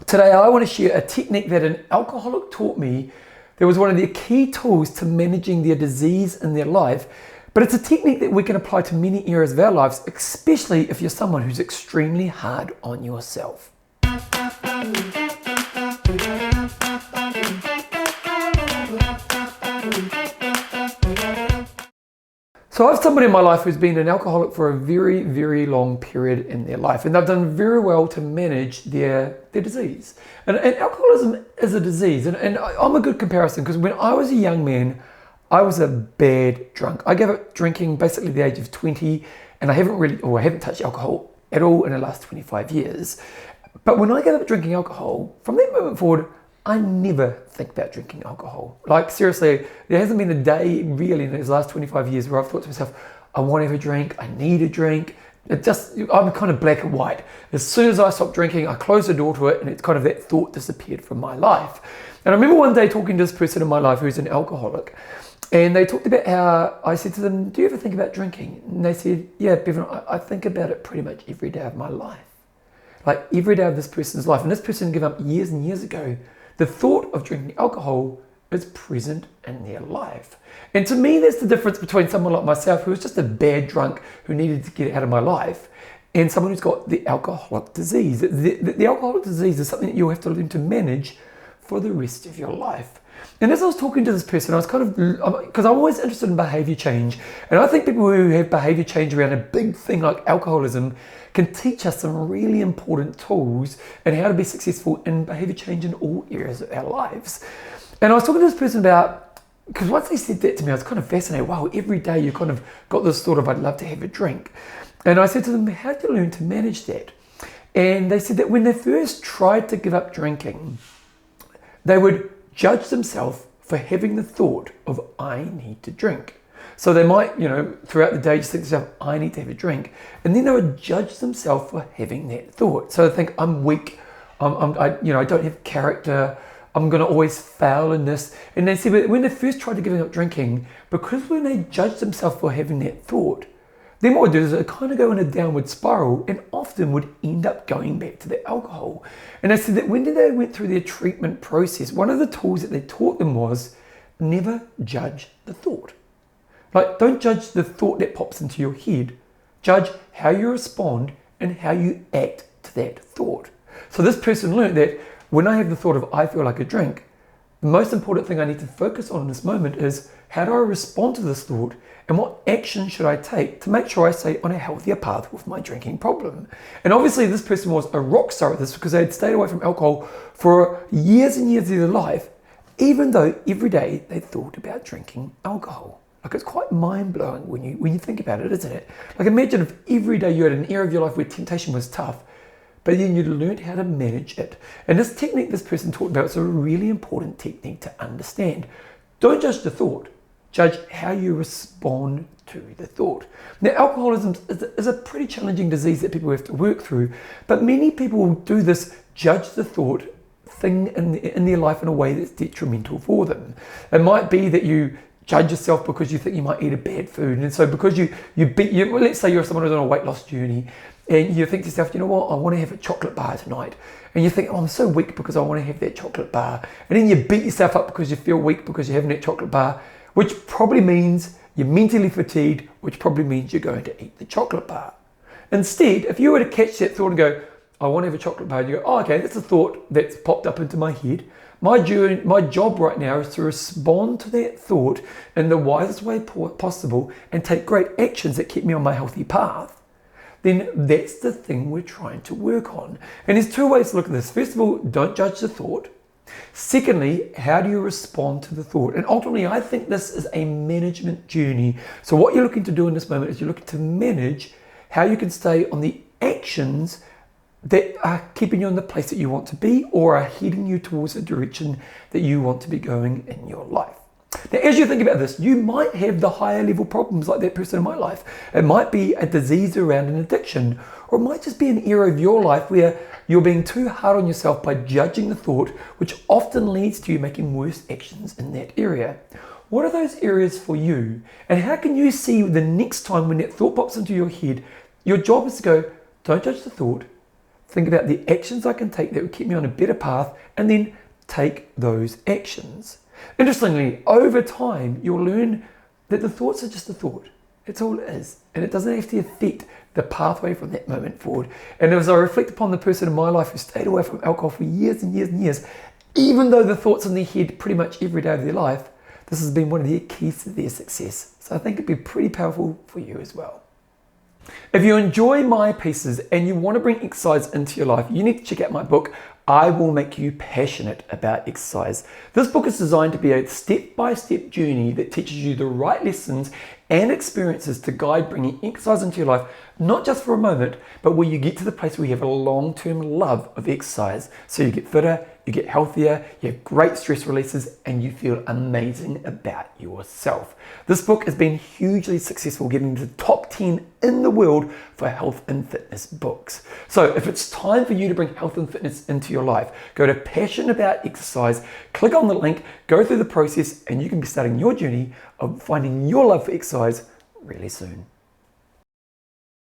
Today I want to share a technique that an alcoholic taught me that was one of their key tools to managing their disease in their life. But it's a technique that we can apply to many areas of our lives, especially if you're someone who's extremely hard on yourself. So I have somebody in my life who's been an alcoholic for a very, very long period in their life, and they've done very well to manage their disease. And alcoholism is a disease, and I'm a good comparison because when I was a young man, I was a bad drunk. I gave up drinking basically at the age of 20, and I haven't touched alcohol at all in the last 25 years. But when I gave up drinking alcohol, from that moment forward, I never think about drinking alcohol. Like seriously, there hasn't been a day really in these last 25 years where I've thought to myself, I want to have a drink, I need a drink. I'm kind of black and white. As soon as I stopped drinking, I closed the door to it, and it's kind of that thought disappeared from my life. And I remember one day talking to this person in my life who's an alcoholic, and they talked about how I said to them, do you ever think about drinking? And they said, yeah, Bevan, I think about it pretty much every day of my life. Like every day of this person's life. And this person gave up years and years ago. The thought of drinking alcohol is present in their life. And to me, that's the difference between someone like myself, who was just a bad drunk who needed to get out of my life, and someone who's got the alcoholic disease. The alcoholic disease is something that you'll have to learn to manage for the rest of your life. And as I was talking to this person, I was because I'm always interested in behavior change. And I think people who have behavior change around a big thing like alcoholism can teach us some really important tools and how to be successful in behavior change in all areas of our lives. And I was talking to this person about, because once they said that to me, I was kind of fascinated. Wow, every day you kind of got this thought of, I'd love to have a drink. And I said to them, how did you learn to manage that? And they said that when they first tried to give up drinking, they would judge themselves for having the thought of, I need to drink. So they might, throughout the day just think to themselves, I need to have a drink. And then they would judge themselves for having that thought. So they think, I'm weak, I don't have character, I'm going to always fail in this. And they said, but when they first tried to give up drinking, because when they judged themselves for having that thought, then what would do is it kind of go in a downward spiral and often would end up going back to the alcohol. And they said that when they went through their treatment process, one of the tools that they taught them was never judge the thought. Like, don't judge the thought that pops into your head. Judge how you respond and how you act to that thought. So this person learned that when I have the thought of I feel like a drink, the most important thing I need to focus on in this moment is how do I respond to this thought and what action should I take to make sure I stay on a healthier path with my drinking problem. And obviously this person was a rock star at this because they had stayed away from alcohol for years and years of their life, even though every day they thought about drinking alcohol. Like, it's quite mind-blowing when you think about it, isn't it? Like, imagine if every day you had an area of your life where temptation was tough, but then you learned how to manage it. And this technique this person talked about is a really important technique to understand. Don't judge the thought, judge how you respond to the thought. Now, alcoholism is a pretty challenging disease that people have to work through, but many people will do this judge the thought thing in their life in a way that's detrimental for them. It might be that you judge yourself because you think you might eat a bad food, and so because let's say you're someone who's on a weight loss journey, and you think to yourself, you know what, I want to have a chocolate bar tonight, and you think, oh, I'm so weak because I want to have that chocolate bar, and then you beat yourself up because you feel weak because you're having that chocolate bar, which probably means you're mentally fatigued, which probably means you're going to eat the chocolate bar. Instead, if you were to catch that thought and go, I want to have a chocolate bar, and you go, oh, okay, that's a thought that's popped up into my head. My job right now is to respond to that thought in the wisest way possible and take great actions that keep me on my healthy path. Then that's the thing we're trying to work on. And there's two ways to look at this. First of all, don't judge the thought. Secondly, how do you respond to the thought? And ultimately, I think this is a management journey. So what you're looking to do in this moment is you're looking to manage how you can stay on the actions that are keeping you in the place that you want to be or are heading you towards the direction that you want to be going in your life. Now, as you think about this, you might have the higher level problems like that person in my life. It might be a disease around an addiction, or it might just be an area of your life where you're being too hard on yourself by judging the thought, which often leads to you making worse actions in that area. What are those areas for you? And how can you see the next time when that thought pops into your head, your job is to go, don't judge the thought, think about the actions I can take that would keep me on a better path, and then take those actions. Interestingly, over time, you'll learn that the thoughts are just a thought. It's all it is. And it doesn't have to affect the pathway from that moment forward. And as I reflect upon the person in my life who stayed away from alcohol for years and years and years, even though the thoughts in their head pretty much every day of their life, this has been one of their keys to their success. So I think it'd be pretty powerful for you as well. If you enjoy my pieces and you want to bring exercise into your life, you need to check out my book, I Will Make You Passionate About Exercise. This book is designed to be a step-by-step journey that teaches you the right lessons and experiences to guide bringing exercise into your life, not just for a moment, but where you get to the place where you have a long-term love of exercise. So you get fitter, you get healthier, you have great stress releases, and you feel amazing about yourself. This book has been hugely successful, getting to the top 10 in the world for health and fitness books. So if it's time for you to bring health and fitness into your life, go to Passion About Exercise, click on the link, go through the process, and you can be starting your journey of finding your love for exercise really soon.